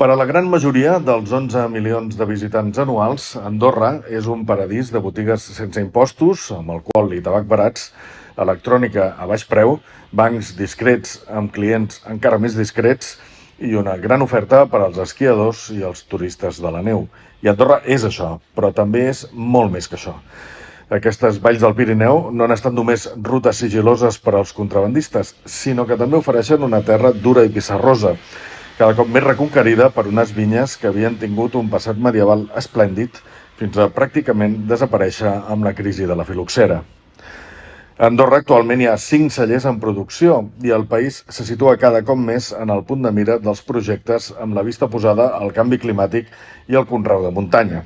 Per a la gran majoria dels 11 milions de visitants anuals, Andorra és un paradís de botigues sense impostos, amb alcohol i tabac barats, electrònica a baix preu, bancs discrets amb clients encara més discrets i una gran oferta per als esquiadors i els turistes de la neu. I Andorra és això, però també és molt més que això. Aquestes valls del Pirineu no han estat només rutes sigil·loses per als contrabandistes, sinó que també ofereixen una terra dura i pissarrosa, cada cop més reconquerida per unes vinyes que havien tingut un passat medieval esplèndid fins a pràcticament desaparèixer amb la crisi de la filoxera. A Andorra actualment hi ha 5 cellers en producció i el país se situa cada cop més en el punt de mira dels projectes amb la vista posada al canvi climàtic i al conreu de muntanya.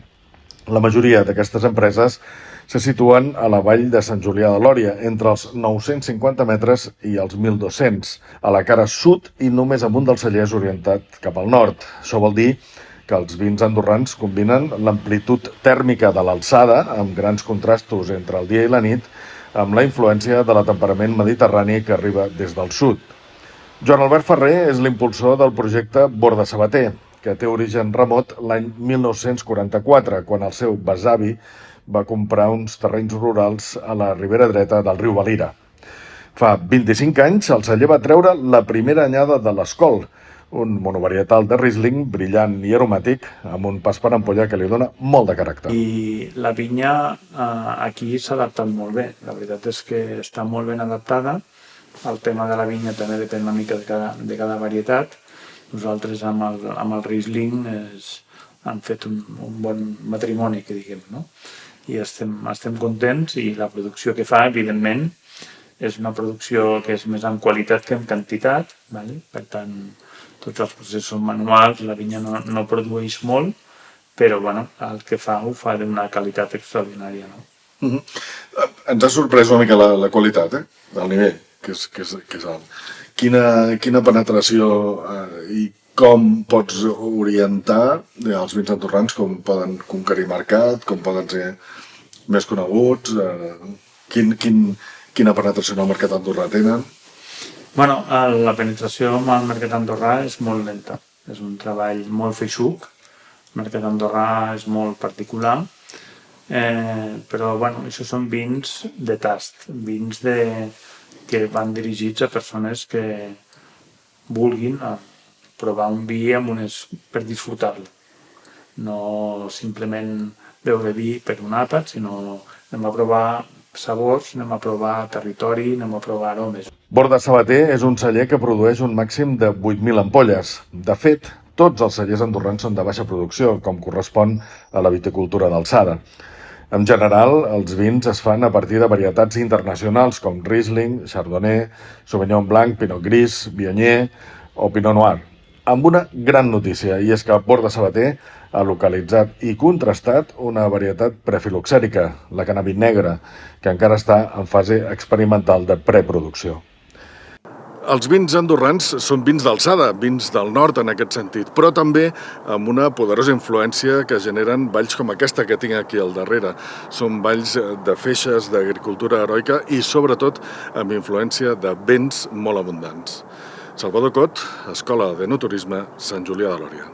La majoria d'aquestes empreses se situen a la vall de Sant Julià de Lòria, entre els 950 metres i els 1.200, a la cara sud i només amb un dels cellers orientat cap al nord. Això vol dir que els vins andorrans combinen l'amplitud tèrmica de l'alçada, amb grans contrastos entre el dia i la nit, amb la influència de la temperament mediterrani que arriba des del sud. Joan Albert Ferrer és l'impulsor del projecte Borda Sabater, que té origen remot l'any 1944, quan el seu besavi va comprar uns terrenys rurals a la ribera dreta del riu Valira. Fa 25 anys, el celler va treure la primera anyada de l'Escol, un monovarietal de Riesling brillant i aromàtic amb un pas per ampolla que li dona molt de caràcter. I la vinya aquí s'ha adaptat molt bé. La veritat és que està molt ben adaptada. El tema de la vinya també depèn una mica de cada varietat. Nosaltres amb el Riesling han fet un bon matrimoni, que diguem, no? I estem contents i la producció que fa, evidentment, és una producció que és més en qualitat que en quantitat, vale? Per tant, tots els processos són manuals, la vinya no produeix molt, però bueno, el que fa ho fa d'una qualitat extraordinària. No? Ens ha sorprès una mica la qualitat, del nivell, que és alt. Quina penetració i com pots orientar els vins andorrans, com poden conquerir mercat, com poden ser més coneguts, quina penetració en el mercat andorrà tenen? Bueno, la penetració amb el mercat andorrà és molt lenta. És un treball molt feixuc. El mercat andorrà és molt particular. Però, bueno, això són vins de tast. Vins que van dirigits a persones que vulguin provar un vi per disfrutar-lo. No simplement beure vi per un àpat, sinó anem a provar sabors, anem a provar territori, anem a provar aromes. Borda Sabater és un celler que produeix un màxim de 8.000 ampolles. De fet, tots els cellers andorrans són de baixa producció, com correspon a la viticultura d'alçada. En general, els vins es fan a partir de varietats internacionals com Riesling, Chardonnay, Sauvignon Blanc, Pinot Gris, Viognier o Pinot Noir. Amb una gran notícia, i és que Borda Sabater ha localitzat i contrastat una varietat prefiloxèrica, la cannabis negra, que encara està en fase experimental de preproducció. Els vins andorrans són vins d'alçada, vins del nord en aquest sentit, però també amb una poderosa influència que generen valls com aquesta que tinc aquí al darrere. Són valls de feixes, d'agricultura heroica i sobretot amb influència de vents molt abundants. Salvador Cot, Escola d'Enoturisme, Sant Julià de Lòria.